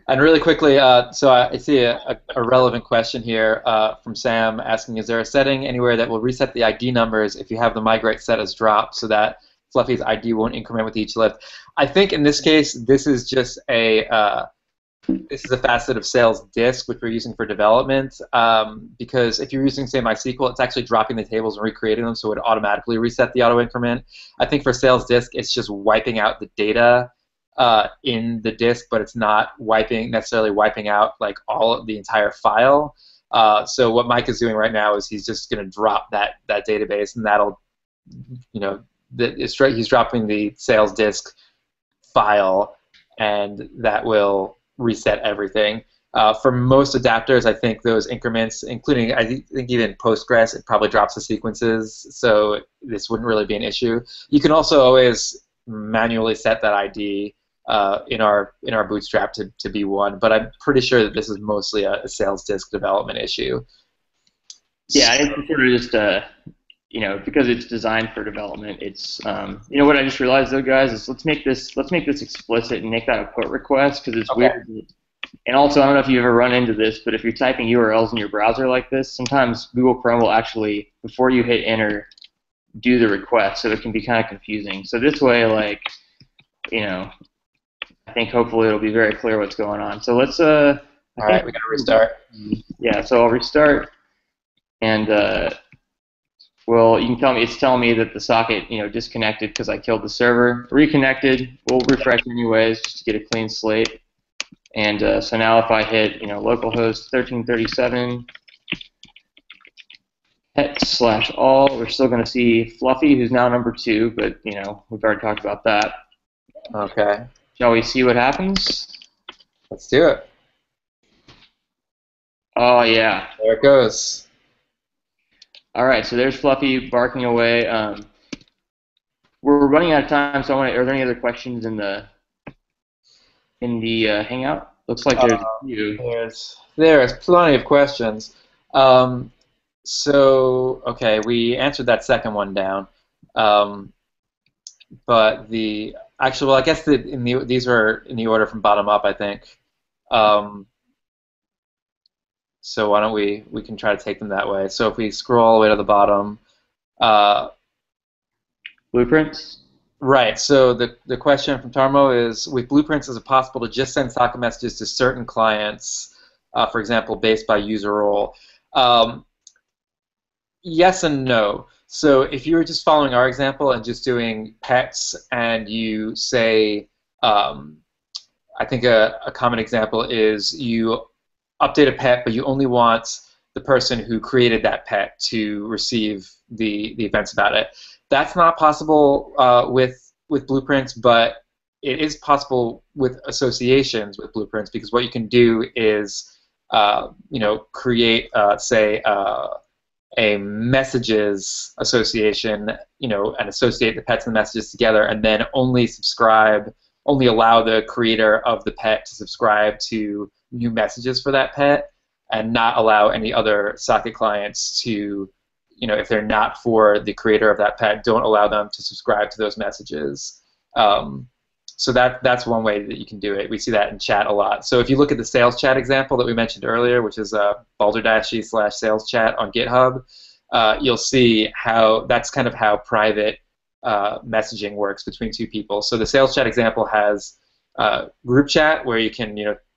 And really quickly, so I see a relevant question here from Sam asking, is there a setting anywhere that will reset the ID numbers if you have the migrate set as drop so that Fluffy's ID won't increment with each lift? I think in this case, this is just this is a facet of Sails disk, which we're using for development, because if you're using, say, MySQL, it's actually dropping the tables and recreating them, so it would automatically reset the auto increment. I think for Sails disk, it's just wiping out the data in the disk, but it's not necessarily wiping out like all of the entire file. So what Mike is doing right now is he's just going to drop that database, and that'll, he's dropping the Sails disk file, and that will reset everything. For most adapters, I think those increments, including I think even Postgres, it probably drops the sequences, so this wouldn't really be an issue. You can also always manually set that ID in our Bootstrap to be 1, but I'm pretty sure that this is mostly a Sails disk development issue. Yeah, it's sort of just because it's designed for development. It's what I just realized though, guys, is let's make this explicit and make that a put request, because it's weird. And also, I don't know if you ever run into this, but if you're typing URLs in your browser like this, sometimes Google Chrome will actually, before you hit enter, do the request, so it can be kind of confusing. So this way, I think hopefully it'll be very clear what's going on. So let's. All right, we gotta restart. Yeah, so I'll restart, and well, you can tell me it's telling me that the socket, disconnected because I killed the server. Reconnected. We'll refresh anyways just to get a clean slate. And so now if I hit, localhost 1337 pet/all, we're still going to see Fluffy, who's now number 2, but we've already talked about that. Okay. Shall we see what happens? Let's do it. Oh yeah. There it goes. All right, so there's Fluffy barking away. We're running out of time, so are there any other questions in the Hangout? Looks like there's a few. There's plenty of questions. So okay, we answered that second one down. But well, I guess these were in the order from bottom up, I think. So why don't we can try to take them that way. So if we scroll all the way to the bottom. Blueprints? Right. So the question from Tarmo is, with blueprints, is it possible to just send socket messages to certain clients, for example, based by user role? Yes and no. So if you were just following our example and just doing pets, and you say, I think a common example is you update a pet, but you only want the person who created that pet to receive the events about it. That's not possible with blueprints, but it is possible with associations with blueprints, because what you can do is create, say, a messages association, and associate the pets and the messages together, and then only allow the creator of the pet to subscribe to new messages for that pet, and not allow any other socket clients to, if they're not for the creator of that pet, don't allow them to subscribe to those messages. So that's one way that you can do it. We see that in chat a lot. So if you look at the Sails chat example that we mentioned earlier, which is balder-e/Sails chat on GitHub, you'll see how that's kind of how private messaging works between two people. So the Sails chat example has group chat, where you can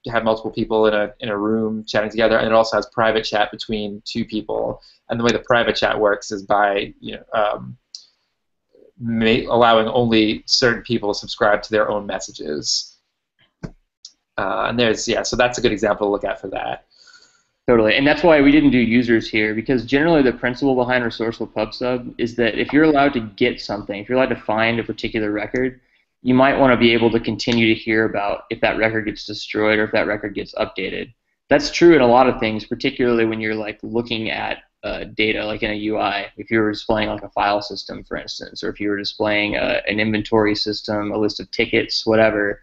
have multiple people in a room chatting together, and it also has private chat between two people. And the way the private chat works is by allowing only certain people to subscribe to their own messages. And so that's a good example to look at for that. Totally, and that's why we didn't do users here, because generally the principle behind Resourceful Pub Sub is that if you're allowed to get something, if you're allowed to find a particular record, you might want to be able to continue to hear about if that record gets destroyed or if that record gets updated. That's true in a lot of things, particularly when you're like looking at data, like in a UI. If you were displaying like a file system, for instance, or if you were displaying an inventory system, a list of tickets, whatever.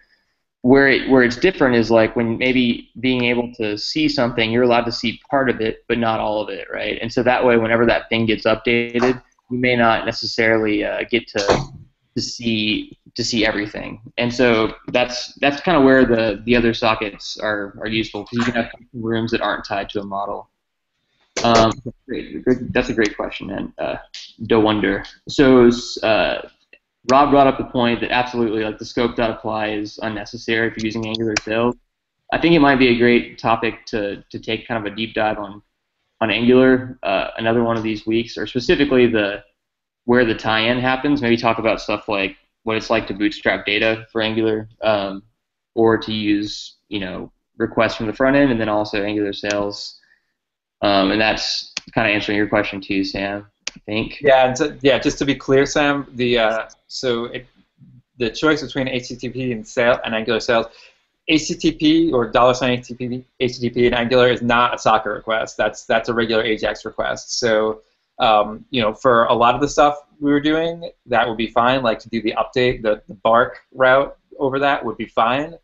Where it's different is like when maybe being able to see something, you're allowed to see part of it, but not all of it, right? And so that way, whenever that thing gets updated, you may not necessarily get to see everything. And so that's kind of where the other sockets are useful, because you can have rooms that aren't tied to a model. That's a great question, and no wonder. So Rob brought up the point that absolutely, like the scope.apply is unnecessary if you're using Angular Sails. I think it might be a great topic to take kind of a deep dive on Angular another one of these weeks, or specifically where the tie-in happens. Maybe talk about stuff like what it's like to bootstrap data for Angular, or to use requests from the front end, and then also Angular Sails. And that's kind of answering your question too, Sam, I think. Yeah, and just to be clear, Sam, the choice between HTTP and Angular Sails, HTTP or $HTTP in Angular is not a socket request. That's a regular AJAX request. So for a lot of the stuff we were doing, that would be fine. Like to do the update, the bark route over that would be fine.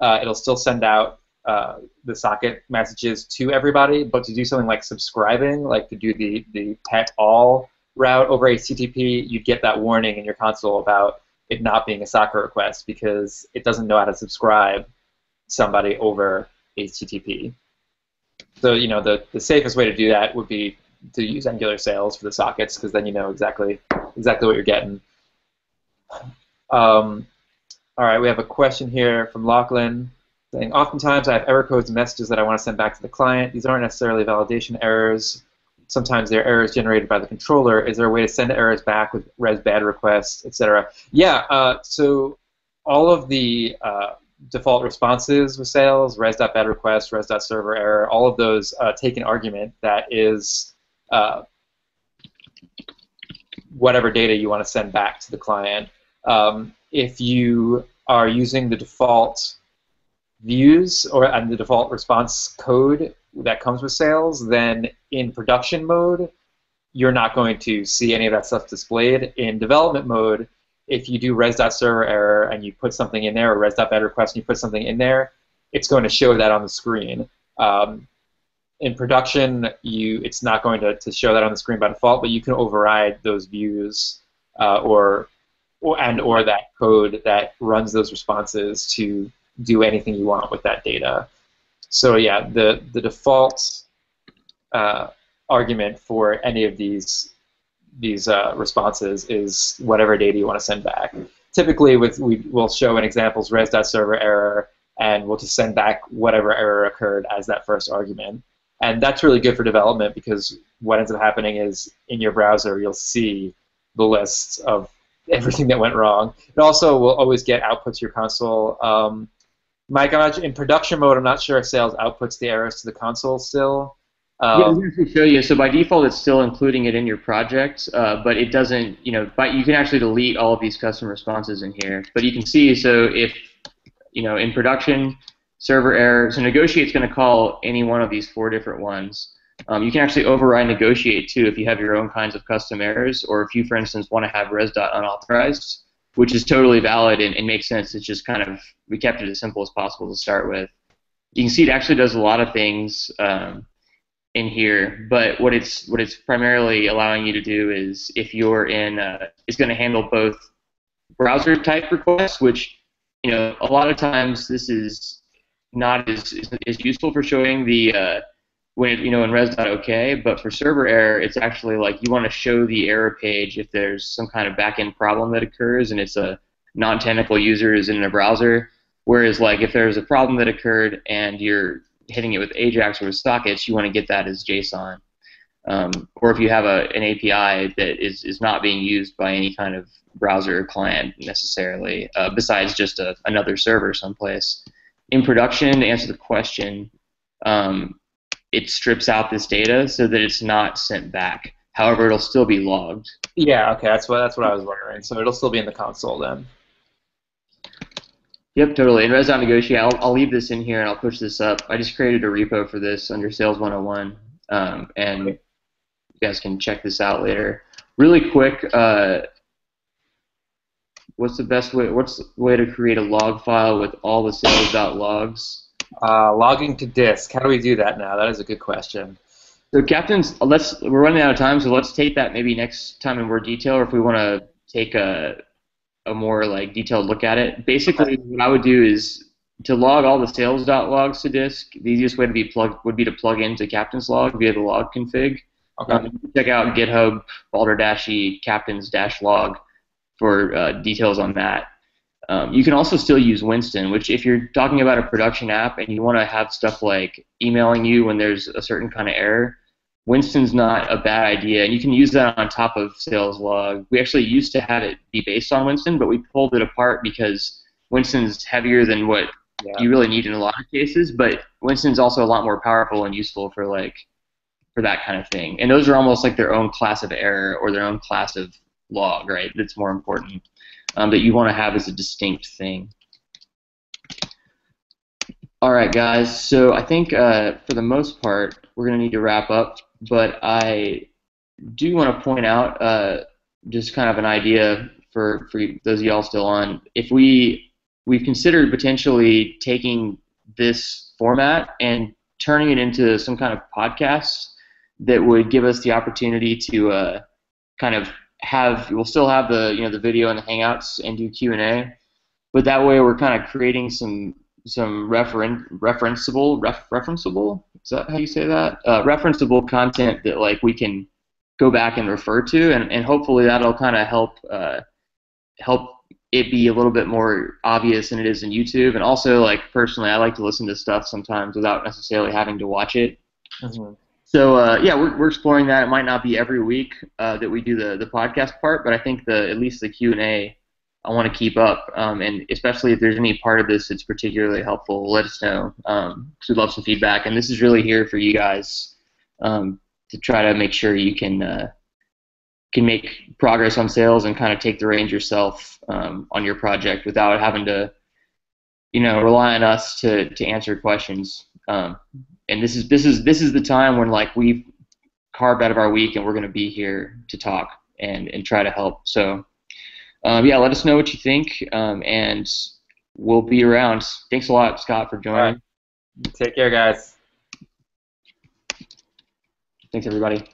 It'll still send out the socket messages to everybody, but to do something like subscribing, like to do the pet all route over HTTP, you'd get that warning in your console about it not being a socket request because it doesn't know how to subscribe somebody over HTTP. So the safest way to do that would be to use Angular Sails for the sockets, because then you know exactly what you're getting. All right, we have a question here from Lachlan saying, oftentimes I have error codes and messages that I want to send back to the client. These aren't necessarily validation errors. Sometimes they're errors generated by the controller. Is there a way to send errors back with res bad requests, etc.? Yeah, so all of the default responses with Sails, res.bad request, res.server error, all of those take an argument that is whatever data you want to send back to the client. If you are using the default views and the default response code that comes with Sails, then in production mode, you're not going to see any of that stuff displayed. In development mode, if you do res.server error and you put something in there, or res.bad request and you put something in there, it's going to show that on the screen. In production, it's not going to show that on the screen by default, but you can override those views or that code that runs those responses to do anything you want with that data. So yeah, the default argument for any of these responses is whatever data you want to send back. Typically, we'll show an examples res.server error, and we'll just send back whatever error occurred as that first argument. And that's really good for development, because what ends up happening is in your browser you'll see the list of everything that went wrong. It also will always get output to your console. Mike, in production mode, I'm not sure if Sails outputs the errors to the console still. Yeah, I'm going to show you. So by default, it's still including it in your project, but it doesn't. But you can actually delete all of these custom responses in here. But you can see. So if in production, server error. So negotiate is going to call any one of these 4 different ones. You can actually override negotiate too if you have your own kinds of custom errors, or if you, for instance, want to have res.unauthorized, which is totally valid and makes sense. It's just kind of, we kept it as simple as possible to start with. You can see it actually does a lot of things in here, but what it's primarily allowing you to do is, if you're in, it's going to handle both browser type requests, which a lot of times this is not as useful for showing the when in res.ok, but for server error, it's actually like you want to show the error page if there's some kind of backend problem that occurs and it's a non-technical user is in a browser. Whereas like if there's a problem that occurred and you're hitting it with AJAX or with sockets, you want to get that as JSON. Or if you have an API that is not being used by any kind of browser or client necessarily, besides just another server someplace. In production, to answer the question, it strips out this data so that it's not sent back. However, it'll still be logged. Yeah, okay, that's what I was wondering. So it'll still be in the console then. Yep, totally. And Res Negotiate, I'll leave this in here and I'll push this up. I just created a repo for this under Sales 101, and you guys can check this out later. Really quick, what's the way to create a log file with all the sales.logs? Logging to disk. How do we do that now? That is a good question. So captains, we're running out of time, so let's take that maybe next time in more detail, or if we want to take a more like detailed look at it. Basically, what I would do is to log all the sales.logs to disk. The easiest way would be to plug into captain's log via the log config. Okay. Check out GitHub balder-e captains-log for details on that. You can also still use Winston, which if you're talking about a production app and you want to have stuff like emailing you when there's a certain kind of error, Winston's not a bad idea, and you can use that on top of Sales Log. We actually used to have it be based on Winston, but we pulled it apart because Winston's heavier than what you really need in a lot of cases, but Winston's also a lot more powerful and useful for that kind of thing. And those are almost like their own class of error or their own class of log, right? That's more important, that you want to have as a distinct thing. All right, guys. So I think for the most part, we're going to need to wrap up. But I do want to point out just kind of an idea for those of y'all still on. If we've considered potentially taking this format and turning it into some kind of podcast that would give us the opportunity to kind of we'll still have the video and the Hangouts and do Q&A, but that way we're kind of creating some referenceable, is that how you say that? Referenceable content that like we can go back and refer to, and hopefully that'll kind of help it be a little bit more obvious than it is in YouTube. And also, like personally, I like to listen to stuff sometimes without necessarily having to watch it. Mm-hmm. So yeah, we're exploring that. It might not be every week that we do the podcast part, but I think at least the Q&A I want to keep up, and especially if there's any part of this that's particularly helpful, let us know, because we'd love some feedback. And this is really here for you guys to try to make sure you can make progress on sales and kind of take the reins yourself on your project without having to, rely on us to answer questions. And this is the time when like we've carved out of our week and we're going to be here to talk and try to help. So. Yeah, let us know what you think, and we'll be around. Thanks a lot, Scott, for joining. All right. Take care, guys. Thanks, everybody.